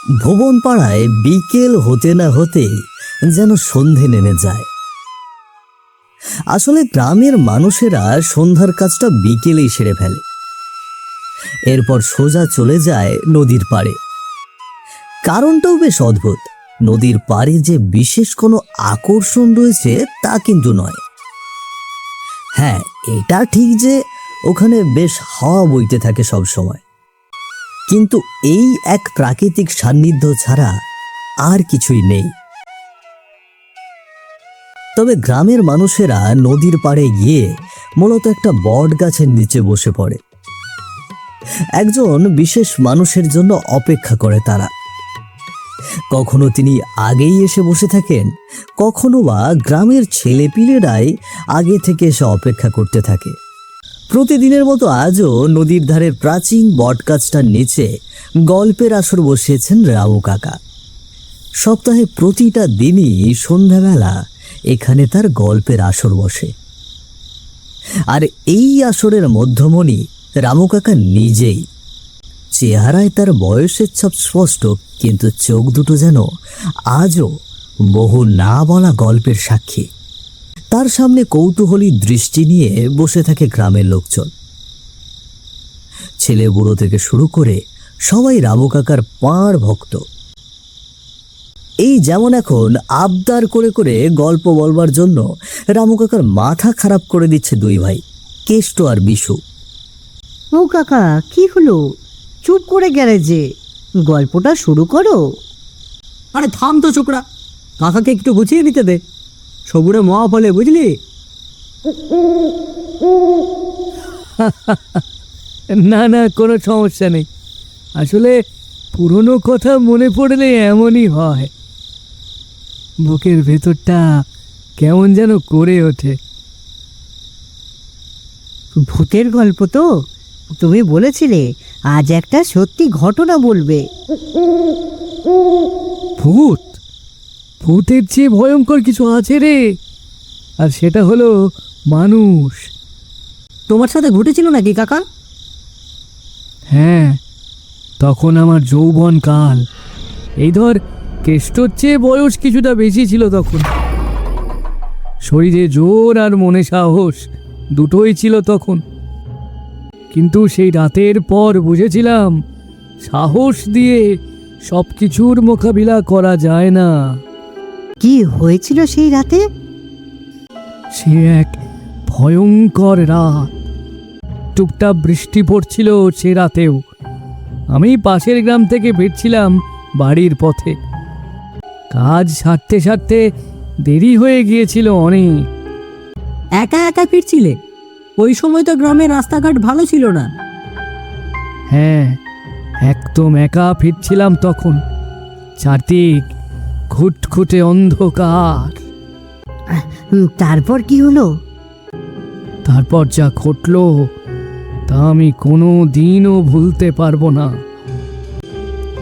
ভুবন পাড়ায় বিকেল হতে না হতে যেন সন্ধে নেমে যায়। আসলে গ্রামের মানুষেরা সন্ধ্যার কাজটা বিকেলেই সেরে ফেলে, এরপর সোজা চলে যায় নদীর পাড়ে। কারণটাও বেশ অদ্ভুত। নদীর পাড়ে যে বিশেষ কোনো আকর্ষণ রয়েছে তা কিন্তু নয়। হ্যাঁ, এটা ঠিক যে ওখানে বেশ হাওয়া বইতে থাকে সব সময়, কিন্তু এই এক প্রাকৃতিক সান্নিধ্য ছাড়া আর কিছুই নেই। তবে গ্রামের মানুষেরা নদীর পাড়ে গিয়ে মূলত একটা বট গাছের নিচে বসে পড়ে। একজন বিশেষ মানুষের জন্য অপেক্ষা করে তারা। কখনো তিনি আগেই এসে বসে থাকেন, কখনো বা গ্রামের ছেলেপিলেরাই আগে থেকে এসে অপেক্ষা করতে থাকে। প্রতিদিনের মতো আজও নদীর ধারের প্রাচীন বটগাছটার নিচে গল্পের আসর বসিয়েছেন রামু কাকা। সপ্তাহে প্রতিটা দিনই সন্ধ্যাবেলা এখানে তার গল্পের আসর বসে। আর এই আসরের মধ্যমণি রামু কাকা নিজেই। চেহারায় তার বয়সের ছাপ স্পষ্ট, কিন্তু চোখ দুটো যেন আজও বহু না বলা গল্পের সাক্ষী। তার সামনে কৌতূহলী দৃষ্টি নিয়ে বসে থাকে গ্রামের লোকজন। ছেলে বুড়ো থেকে শুরু করে সবাই রামু কাকার পাঁড় ভক্ত। এই যেমন এখন আবদার করে করে গল্প বলবার জন্য রামু কাকার মাথা খারাপ করে দিচ্ছে দুই ভাই, কেষ্ট আর বিশু। ও কাকা, কি হলো? চুপ করে গেলে যে, গল্পটা শুরু করো। আরে থাম তো ছোকরা, কাকাকে একটু বুঝিয়ে নিতে দে। সবুরে মহা ফলে, বুঝলি? না না, কোনো সমস্যা নেই। আসলে পুরনো কথা মনে পড়লে এমনই হয়, বুকের ভেতরটা কেমন যেন করে ওঠে। ভূতের গল্প তো? তুমি বলেছিলে আজ একটা সত্যি ঘটনা বলবে। ভূত? ভূতের চেয়ে ভয়ঙ্কর কিছু আছে রে, আর সেটা হলো মানুষ। তোমার সাথে ঘটেছিল নাকি কাকা? হ্যাঁ, তখন আমার যৌবন কাল। এই ধর, কেষ্টর চেয়ে বয়স কিছুটা বেশি ছিল তখন। শরীরে জোর আর মনে সাহস দুটোই ছিল তখন। কিন্তু সেই রাতের পর বুঝেছিলাম সাহস দিয়ে সব কিছুর মোকাবিলা করা যায় না। কি হয়েছিল সেই রাতে? সে এক ভয়ঙ্কর রাত। টুপটাপ বৃষ্টি পড়ছিল সে রাতেও। আমি পাশের গ্রাম থেকে ফিরছিলাম বাড়ির পথে। কাজ সারতে সারতে দেরি হয়ে গিয়েছিল অনেক। একা একা ফিরছিলে? ওই সময় তো গ্রামের রাস্তাঘাট ভালো ছিল না। হ্যাঁ, একদম একা ফিরছিলাম তখন। চারদিক ঘুটঘুটে অন্ধকার। তারপর কি হলো? তারপর যা ঘটলো তা আমি কোনো দিনও ভুলতে পারবো না।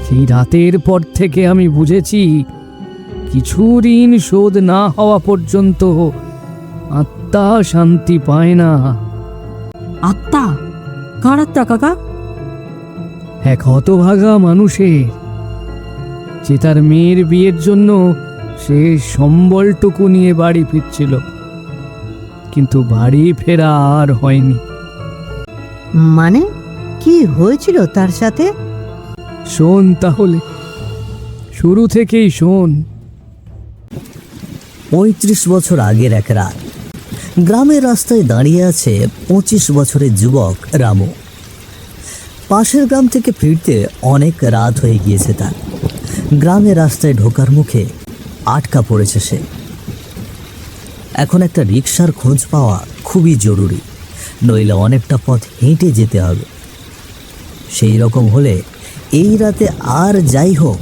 সেই রাতের পর থেকে আমি বুঝেছি, কিছু ঋণ শোধ না হওয়া পর্যন্ত আত্মা শান্তি পায় না। আত্মা? কার আত্মা কাকা? এক হতভাগা মানুষের, যে তার মেয়ের বিয়ের জন্য সে সম্বলটুকু নিয়ে বাড়ি ফিরছিল, কিন্তু বাড়ি ফেরা আর হয়নি। মানে কি হয়েছিল তার সাথে? শোন তাহলে, শুরু থেকেই শোন। ৩৫ বছর আগের এক রাত, গ্রামের রাস্তায় দাঁড়িয়ে আছে ২৫ বছরের যুবক রামু। পাশের গ্রাম থেকে ফিরতে অনেক রাত হয়ে গিয়েছে তার। গ্রামের রাস্তায় ঢোকার মুখে আটকা পড়েছে সে। এখন একটা রিকশার খোঁজ পাওয়া খুবই জরুরি, নইলে অনেকটা পথ হেঁটে যেতে হবে। সেই রকম হলে এই রাতে আর যাই হোক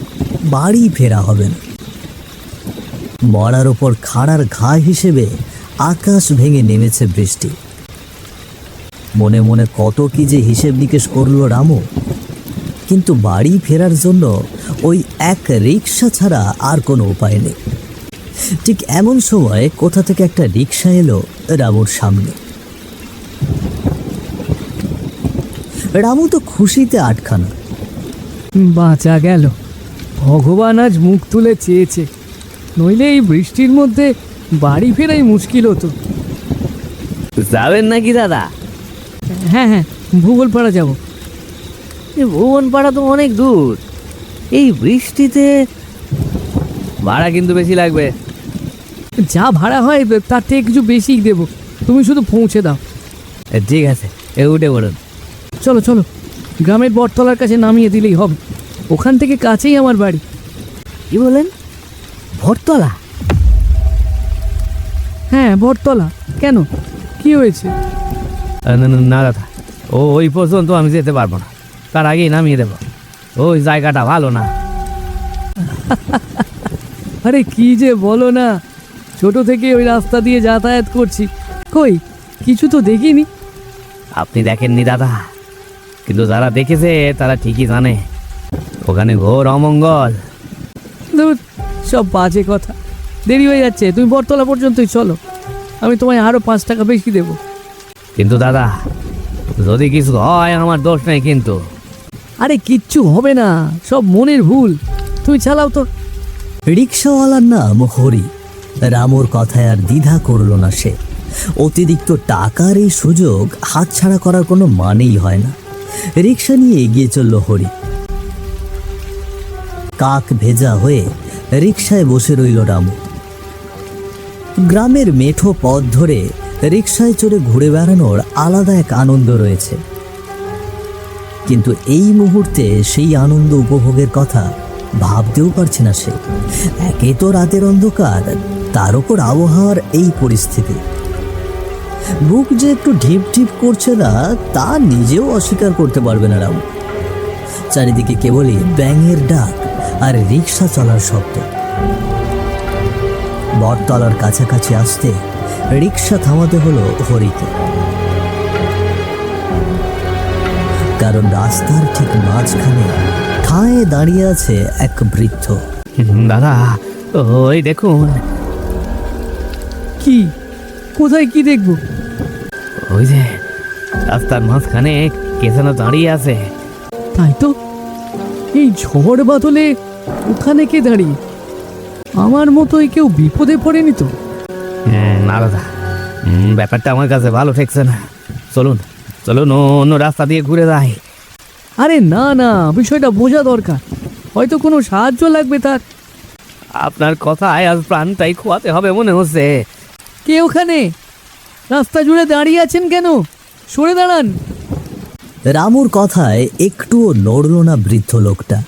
বাড়ি ফেরা হবে না। মরার ওপর খাড়ার ঘা হিসেবে আকাশ ভেঙে নেমেছে বৃষ্টি। মনে মনে কত কি যে হিসেব নিকেশ করলো রামু, কিন্তু বাড়ি ফেরার জন্য ওই এক রিকশা ছাড়া আর কোনো উপায় নেই। ঠিক এমন সময় কোথা থেকে একটা রিকশা এলো রামুর সামনে। রামু তো খুশিতে আটখানা। বাঁচা গেল, ভগবান আজ মুখ তুলে চেয়েছে, নইলে এই বৃষ্টির মধ্যে বাড়ি ফেরাই মুশকিল হতো। যাবেন নাকি দাদা? হ্যাঁ হ্যাঁ, ভূগোলপাড়া যাব। ভুবনপাড়া তো অনেক দূর, এই বৃষ্টিতে ভাড়া কিন্তু বেশি লাগবে। যা ভাড়া হয় তার থেকে কিছু বেশিই দেবো, তুমি শুধু পৌঁছে দাও। ঠিক আছে, উঠে পড়ুন। চলো চলো, গ্রামের বটতলার কাছে নামিয়ে দিলেই হবে, ওখান থেকে কাছেই আমার বাড়ি। কি বলেন, ভরতলা? হ্যাঁ বটতলা, কেন কি হয়েছে? না দাদা, ওই পর্যন্ত আমি যেতে পারবো না, তার আগেই নামিয়ে দেবো। ওই জায়গাটা ভালো না। আরে কি যে বলো না, ছোট থেকে ওই রাস্তা দিয়ে যাতায়াত করছি, কই কিছু তো দেখিনি। আপনি দেখেননি দাদা, কিন্তু যারা দেখেছে তারা ঠিকই জানে ওখানে ঘোর অমঙ্গল। ধুর, সব বাজে কথা। দেরি হয়ে যাচ্ছে, তুমি বটতলা পর্যন্তই চলো, আমি তোমায় আরো 5 টাকা বেশি দেবো। কিন্তু দাদা, যদি কিছু হয় আমার দোষ নেই কিন্তু। আরে কিচ্ছু হবে না, সব মনের ভুল, তুমি চালাও তো। রিক্সাওয়ালার নাম হরি। রামুর কথায় আর দ্বিধা করল না সে। অতিরিক্ত টাকার এই সুযোগ হাতছাড়া করার কোনো মানেই হয় না। রিক্সা নিয়ে এগিয়ে চলল হরি। কাক ভেজা হয়ে রিক্সায় বসে রইল রামু। গ্রামের মেঠো পথ ধরে রিক্সায় চড়ে ঘুরে বেড়ানোর আলাদা এক আনন্দ রয়েছে, কিন্তু এই মুহূর্তে সেই আনন্দ উপভোগের কথা ভাবতেও পারছে না সে। একে তো রাতের অন্ধকার, তার উপর আবহাওয়ার এই পরিস্থিতি। বুক যে একটু ঢিপ ঢিপ করছে না তা নিজেও অস্বীকার করতে পারবে না রামু। চারিদিকে কেবলই ব্যাঙের ডাক আর রিক্সা চলার শব্দ। বটতলার কাছাকাছি আসতে রিক্সা থামাতে হলো হরিকে, কারণ রাস্তার ঠিক মাঝখানে ঠায় দাঁড়িয়ে আছে এক বৃদ্ধ। দাদা, ওই দেখুন। কি? কোথায় কি দেখবো? ওই যে রাস্তার মাঝখানে কে যেন দাঁড়িয়ে আছে। তাই তো, এই ঝড় বাদলে ওখানে কে দাঁড়িয়ে? আমার মতোই কেউ বিপদে পড়েনি তো? না দাদা, ব্যাপারটা আমার কাছে ভালো ঠেকছে না। চলুন চলুন, অন্য রাস্তা দিয়ে ঘুরে যাই। আরে না না, বিষয়টা বোঝা দরকার, হয়তো কোনো সাহায্য লাগবে তার। আপনার কথায় আজ প্রাণটাই খোয়াতে হবে মনে হচ্ছে। কে ওখানে? রাস্তা জুড়ে দাঁড়িয়ে আছেন কেন? সরে দাঁড়ান। রামুর কথায় একটুও নড়ল না বৃদ্ধ লোকটা।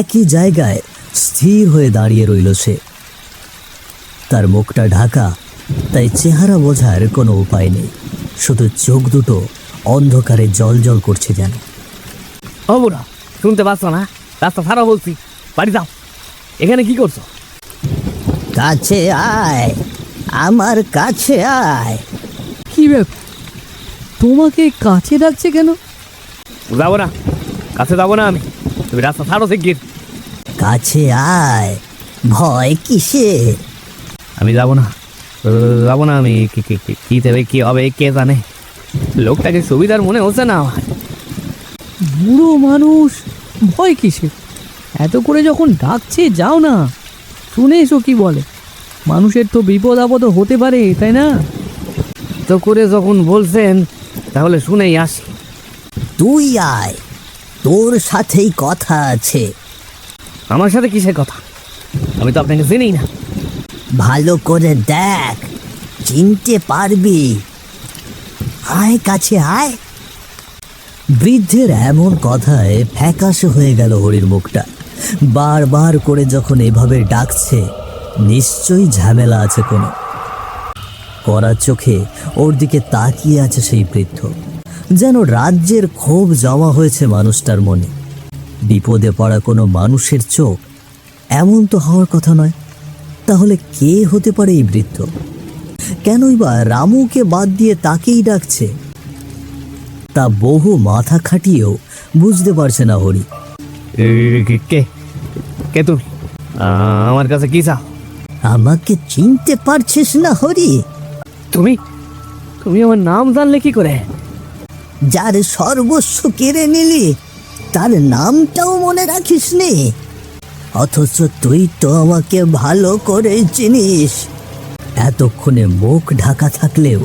একই জায়গায় স্থির হয়ে দাঁড়িয়ে রইল সে। তার মুখটা ঢাকা, তাই চেহারা বোঝার কোনো উপায় নেই। শুধু চোখ দুটো অন্ধকারে জল করছে যেন। ও বুড়া, শুনতে পাচ্ছ না? রাস্তা ছাড়া বলছি, বাড়ি যাও। এখানে কি করছো? কাছে আয়, আমার কাছে আয়। কি ব্যাপার, তোমাকে কাছে ডাকছে কেন? যাবো না, কাছে যাবো না আমি। তুমি রাস্তা ছাড়ো শিগগির। কাছে আয়, ভয় কিসে? আমি যাবো না, যাবো না আমি। কি দেবে কি হবে কে জানে। লোকটাকে সুবিধার মনে হচ্ছে না আমার। বুড়ো মানুষ, ভয় কিসে? এত করে যখন ডাকছে যাও না, শুনে এসো কি বলে। মানুষের তো বিপদ আপদ হতে পারে, তাই না? তো করে যখন বলছেন তাহলে শুনেই আসি। তুই আয়, তোর সাথেই কথা আছে। আমার সাথে কিসের কথা? আমি তো আপনাকে চিনি না। ভালো করে দেখ, চিনতে পারবি। আয়, কাছে আয়। বৃদ্ধের এমন কথায় ফ্যাকাশে হয়ে গেল হরির মুখটা। বারবার করে যখন এভাবে ডাকছে, নিশ্চয়ই ঝামেলা আছে কোনো। কড়া চোখে ওর দিকে তাকিয়ে আছে সেই বৃদ্ধ, যেন রাজ্যের ক্ষোভ জমা হয়েছে মানুষটার মনে। বিপদে পড়া কোনো মানুষের চোখ এমন তো হওয়ার কথা নয়। তাহলে কে হতে পারে এই বৃদ্ধ? কেনই বা রামুকে বাদ দিয়ে তাকেই ডাকছে? তা বহু মাথা খাটিয়েও বুঝতে পারছে না হরি। কে কে তুমি? আমার কাছে কি চাও? আমাকে চিনতে পারছিস না হরি? তুমি তুমি আমার নাম জানলে কি করে? যার সর্বস্ব কেড়ে নিলি তার নামটাও মনে রাখিস নি? অথচ তুই তো আমাকে ভালো করে চিনিস। এতক্ষণে মুখ ঢাকা থাকলেও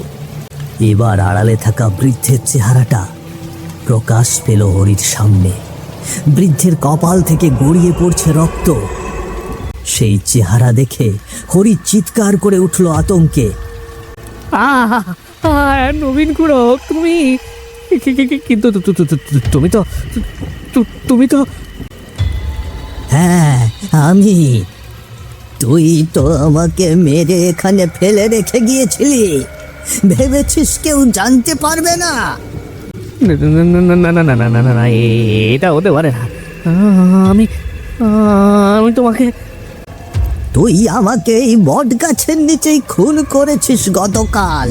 এবার আড়ালে থাকা বৃদ্ধের চেহারাটা প্রকাশ পেল হরির সামনে। বৃদ্ধের কপাল থেকে গড়িয়ে পড়ছে রক্ত। সেই চেহারা দেখে হরি চিৎকার করে উঠল আতঙ্কে। নবীন খুড়ো, তুমি কিন্তু তুমি তো হ্যাঁ, আমি। তুই তো আমাকে মেরে এখানে ফেলে রেখে গিয়েছিলি। ভেবেছিস কেউ জানতে পারবে না? না, এটা হতে পারে না। আমি আমি তোমাকে তুই আমাকে এই বট গাছের নিচেই খুন করেছিস গতকাল।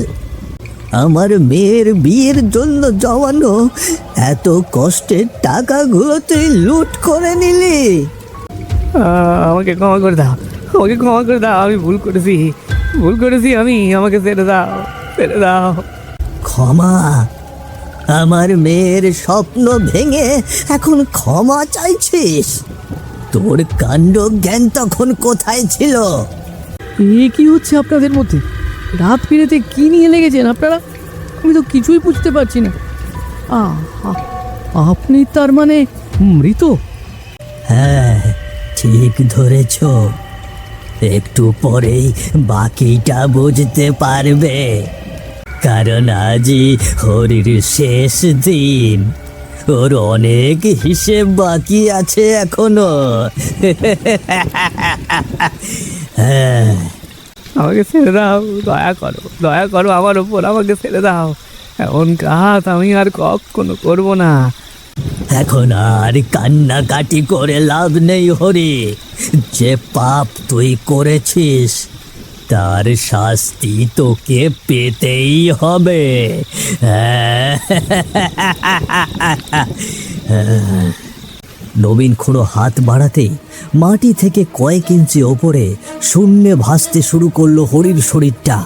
আমার মেয়ের বিয়ের জন্য জমানো এত কষ্টের টাকাগুলো তুই লুট করে নিলি। আমাকে ক্ষমা করে দাও, আমাকে ক্ষমা করে দাও। আমি ভুল করেছি আমি। আমাকে ছেড়ে দাও। ক্ষমা? আমার মেয়ের স্বপ্ন ভেঙে এখন ক্ষমা চাইছিস? তোর কাণ্ড জ্ঞান তখন কোথায় ছিল? এ কি হচ্ছে আপনাদের মধ্যে? রাত ফিরেতে কি নিয়ে লেগেছেন আপনারা? আমি তো কিছুই বুঝতে পারছি না। আপনি তার মানে মৃত? হ্যাঁ, ঠিক ধরেছ। একটু পরেই বাকিটা বুঝতে পারবে, কারণ আজই হরির শেষ দিন। ওর অনেক হিসেব বাকি আছে এখনো। হ্যাঁ, আমাকে ছেড়ে দাও, দয়া করো আমার ওপর। আমাকে ছেড়ে দাও। এমন কাজ আমি আর কখনো করবো না। এখন আর কান্নাকাটি করে লাভ নেই হরি। যে পাপ তুই করেছিস তার শাস্তি তোকে পেতেই হবে। নবীন খুঁড়ো হাত বাড়াতেই মাটি থেকে কয়েক ইঞ্চি ওপরে শূন্যে ভাসতে শুরু করলো হরির শরীরটা।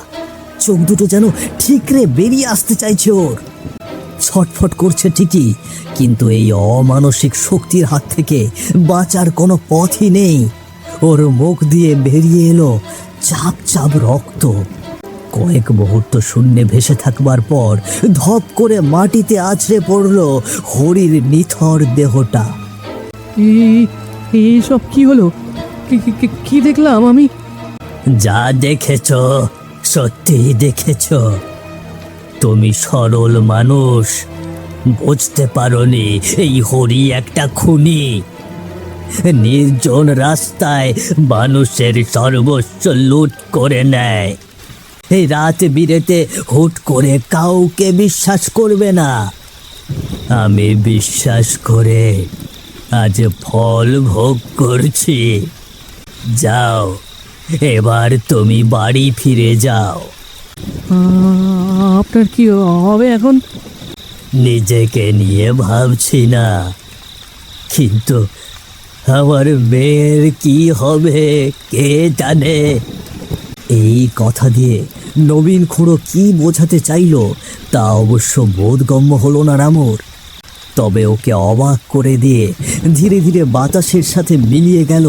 চোখ দুটো যেন ঠিকরে বেরিয়ে আসতে চাইছে ওর। ছটফট করছে ঠিকই, কিন্তু এই অমানসিক শক্তির হাত থেকে বাঁচার কোনো পথই নেই। ওর মুখ দিয়ে বেরিয়ে এলো চাপ চাপ রক্ত। কয়েক মুহূর্ত শূন্যে ভেসে থাকবার পর ধপ করে মাটিতে আছড়ে পড়ল হরির নিথর দেহটা। এইসব কি হলো? কি দেখলাম আমি? যা দেখেছ সত্যি দেখেছ। তুমি সরল মানুষ, বুঝতে পারোনি এই হরি একটা খুনি। নির্জন রাস্তায় মানুষের সর্বস্ব লুট করে নেয়। এই রাত বিরেতে হুট করে কাউকে বিশ্বাস করবে না। আমি বিশ্বাস করে আজ ফল ভোগ করছি। যাও, এবার তুমি বাড়ি ফিরে যাও। আপনার কি হবে এখন? নিজেকে নিয়ে ভাবছি না, কিন্তু আমার মেয়ের কি হবে কে জানে। এই কথা দিয়ে নবীন খুঁড়ো কি বোঝাতে চাইল তা অবশ্য বোধগম্য হলো না রামুর। তবে ওকে অবাক করে দিয়ে ধীরে ধীরে বাতাসের সাথে মিলিয়ে গেল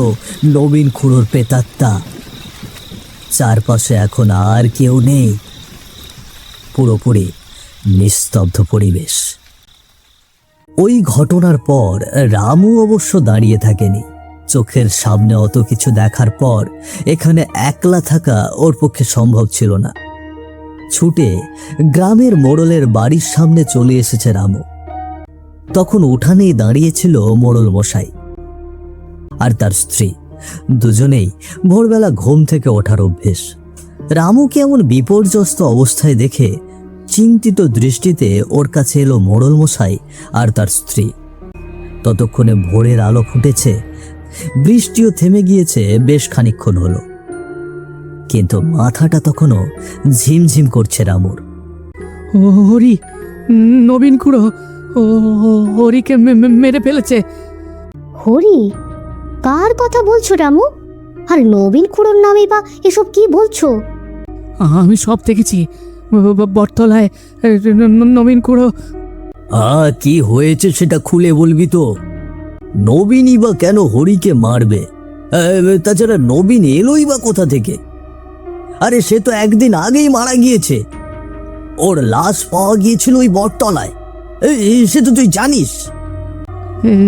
নবীন খুঁড়োর প্রেতাত্মা। চারপাশে এখন আর কেউ নেই, পুরোপুরি নিস্তব্ধ পরিবেশ। ওই ঘটনার পর রামু অবশ্য দাঁড়িয়ে থাকেনি। চোখের সামনে অত কিছু দেখার পর এখানে একলা থাকা ওর পক্ষে সম্ভব ছিল না। ছুটে গ্রামের মোড়লের বাড়ির সামনে চলে এসেছে রামু। তখন উঠানেই দাঁড়িয়েছিল মোড়ল মশাই আর তার স্ত্রী। দুজনেই ভোরবেলা ঘুম থেকে ওঠার অভ্যেস। রামুকে এমন বিপর্যস্ত অবস্থায় দেখে চিন্তিত দৃষ্টিতে ওর কাছে এলো মোড়ল মশাই আর তার স্ত্রী। ততক্ষণে ভোরের আলো ফুটেছে, বৃষ্টিও থেমে গিয়েছে বেশ খানিকক্ষণ হলো, কিন্তু মাথাটা তখনও ঝিমঝিম করছে রামুর। হরি, নবীন খুড়ো হরিকে মেরে ফেলেছে। হরি? কার কথা বলছো রামু? আর নবীন খুড়োর নামে বা এসব কি বলছো? আমি সব দেখেছি। বটতলায় নবীন খুড়ো। কি হয়েছে সেটা খুলে বলবি তো? নবীনই বা কেন হরিকে মারবে? তাছাড়া নবীন এলোই বা কোথা থেকে? আরে সে তো একদিন আগেই মারা গিয়েছে। ওর লাশ পাওয়া গিয়েছিল ওই বটতলায়। সে তো তুই জানিস।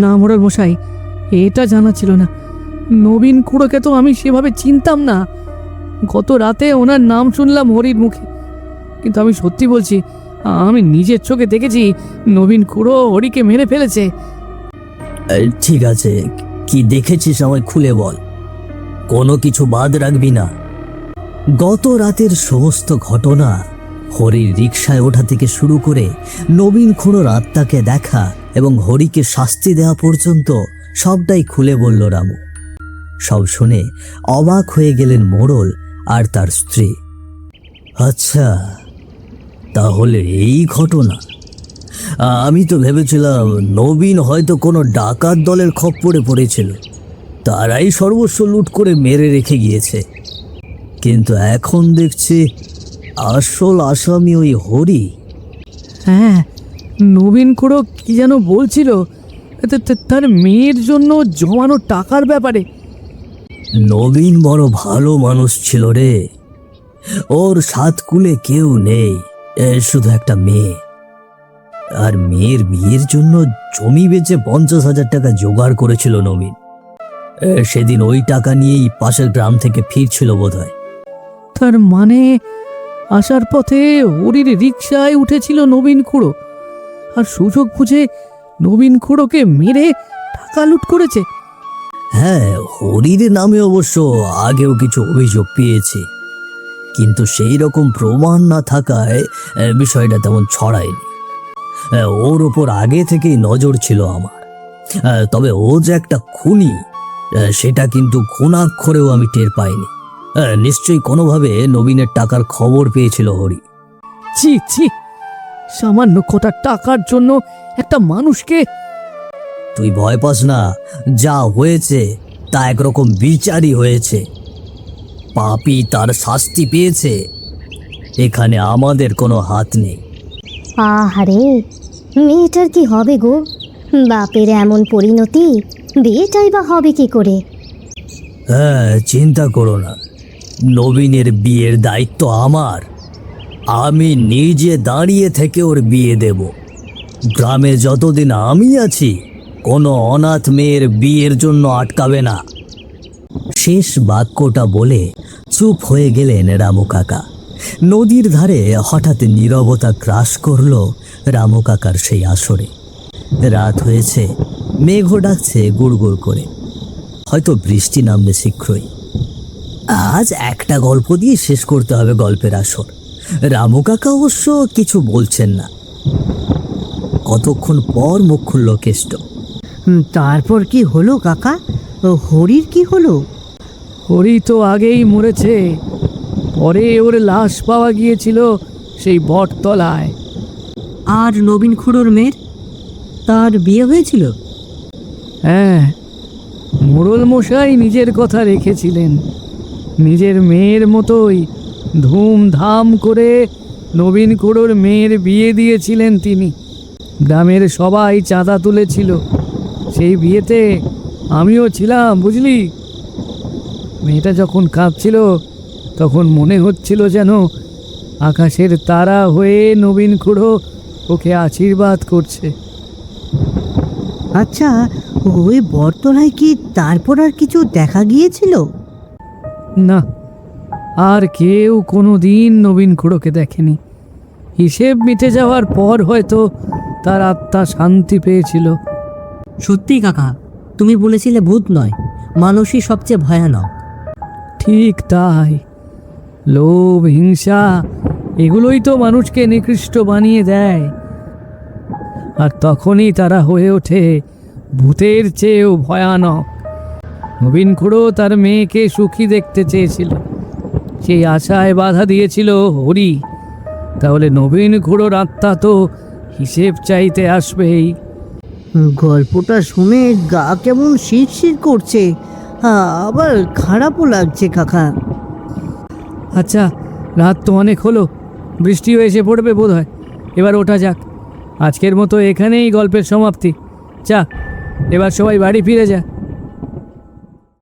না মোড়ল মশাই, এটা জানা ছিল না। নবীন খুড়োকে তো আমি সেভাবে চিনতাম না। গত রাতে ওনার নাম শুনলাম হরির মুখে, কিন্তু আমি সত্যি বলছি, আমি নিজের চোখে দেখেছি নবীন খুড়ো হরিকে মেরে ফেলেছে। ঠিক আছে, কি দেখেছিস আমায় খুলে বল, কোনো কিছু বাদ রাখবি না। গত রাতের সমস্ত ঘটনা, হরির রিকশায় ওঠা থেকে শুরু করে নবীন খুড়োর আত্মাকে দেখা এবং হরিকে শাস্তি দেওয়া পর্যন্ত সবটাই খুলে বলল রামু। সব শুনে অবাক হয়ে গেলেন মোড়ল আর তার স্ত্রী। আচ্ছা, তাহলে এই ঘটনা। আমি তো ভেবেছিলাম নবীন হয়তো কোনো ডাকাত দলের খপ্পরে পড়েছিল, তারাই সর্বস্ব লুট করে মেরে রেখে গিয়েছে। কিন্তু এখন দেখছি আসল আসামি ওই হরি। হ্যাঁ, নবীন খুড়ো কি যেন বলছিল তার মেয়ের জন্য জমানো টাকার ব্যাপারে। নবীন বড় ভালো মানুষ ছিল রে। ওর সাত কুলে কেউ নেই, শুধু একটা মেয়ে। আর মেয়ের বিয়ের জন্য জমি বেচে 50,000 টাকা জোগাড় করেছিল নবীন। সেদিন ওই টাকা নিয়েই পাশের গ্রাম থেকে ফিরছিল বোধহয়। তার মানে আসার পথে হরির রিকশায় উঠেছিল নবীন খুড়ো, আর সুযোগ বুঝে নবীন খুড়োকে মেরে টাকা লুট করেছে। হ্যাঁ, হরির নামে অবশ্য আগেও কিছু অভিযোগ পেয়েছি, কিন্তু সেই রকম প্রমাণ না থাকায় বিষয়টা তেমন ছড়ায়নি। ওর ওপর আগে থেকেই নজর ছিল আমার। তবে ও যে একটা খুনি, সেটা কিন্তু ঘুণাক্ষরেও আমি টের পাইনি। নিশ্চয়ই কোনোভাবে নবীনের টাকার খবর পেয়েছিল হরি। ছি ছি, সামান্য কটা টাকার জন্য একটা মানুষকে। তুই ভয় পাস না, যা হয়েছে তা একরকম বিচারই হয়েছে। পাপী তার শাস্তি পেয়েছে, এখানে আমাদের কোনো হাত নেই। আহারে, মেয়েটার কি হবে গো? বাপের এমন পরিণতি, বিয়েটাই বা হবে কি করে? হ্যাঁ, চিন্তা করো না, নবীনের বিয়ের দায়িত্ব আমার। আমি নিজে দাঁড়িয়ে থেকে ওর বিয়ে দেব। গ্রামে যতদিন আমি আছি, কোনো অনাথ মেয়ের বিয়ের জন্য আটকাবে না। শেষ বাক্যটা বলে চুপ হয়ে গেলেন রামু কাকা। নদীর ধারে হঠাৎ নীরবতা গ্রাস করল রামু কাকার সেই আসরে। রাত হয়েছে, মেঘও ডাকছে গুড়গুড় করে, হয়তো বৃষ্টি নামবে শীঘ্রই। আজ একটা গল্প দিয়ে শেষ করতে হবে গল্পের আসর। রামু কাকা অবশ্য কিছু বলছেন না। কতক্ষণ পর মুখ খুলল কেষ্ট। তারপর কি হলো কাকা? হরির কি হলো? হরি তো আগেই মরেছে, পরে ওর লাশ পাওয়া গিয়েছিল সেই বটতলায়। আর নবীন খুড়োর মেয়ের, তার বিয়ে হয়েছিল? হ্যাঁ, মোড়ল মশাই নিজের কথা রেখেছিলেন। নিজের মেয়ের মতোই ধুমধাম করে নবীন খুড়োর মেয়ের বিয়ে দিয়েছিলেন তিনি। গ্রামের সবাই চাঁদা তুলেছিল, সেই বিয়েতে আমিও ছিলাম, বুঝলি। মেয়েটা যখন কাঁদছিল তখন মনে হচ্ছিল যেন আকাশের তারা হয়ে নবীন খুড়ো ওকে আশীর্বাদ করছে। আচ্ছা, ওই বটতলায় কি তারপর আর কিছু দেখা গিয়েছিল? না, আর কেউ কোনো দিন নবীন খুড়োকে দেখেনি। হিসেব মিটে যাওয়ার পর হয়তো তার আত্মা শান্তি পেয়েছিল। সত্যি কাকা, তুমি বলেছিলে ভূত নয়, মানুষই সবচেয়ে ভয়ানক। ঠিক তাই, লোভ, হিংসা এগুলোই তো মানুষকে নিকৃষ্ট বানিয়ে দেয়। আর তখনই তারা হয়ে ওঠে ভূতের চেয়েও ভয়ানক। নবীন খুড়ো তার মেয়েকে সুখী দেখতে চেয়েছিল, সেই আশায় বাধা দিয়েছিল হরি। তাহলে নবীন খুড়োর আত্মা তো হিসেব চাইতে আসবেই। গল্পটা শুনে গা কেমন শিরশির করছে, আবার খারাপও লাগছে কাকা। আচ্ছা, রাত তো অনেক হলো, বৃষ্টিও এসে পড়বে বোধহয়। এবার ওঠা যাক। আজকের মতো এখানেই গল্পের সমাপ্তি। যা, এবার সবাই বাড়ি ফিরে যা।